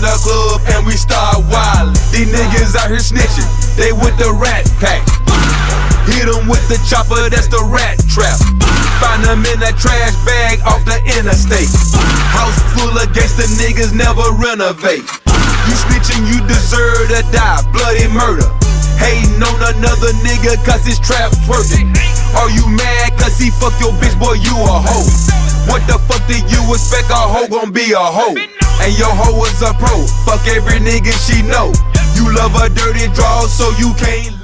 in the club and we start wildin'. These niggas out here snitching, they with the rat pack. Hit them with the chopper, that's the rat trap. Find them in a trash bag off the interstate. House full of gangsta niggas, never renovate. You snitching, you deserve to die, bloody murder. Hating on another nigga cause his trap's working. Are you mad cause he fuck your bitch, boy, you a hoe? What the fuck did you expect, a hoe gon' be a hoe? And your hoe is a pro, fuck every nigga she know. You love a dirty draw so you can't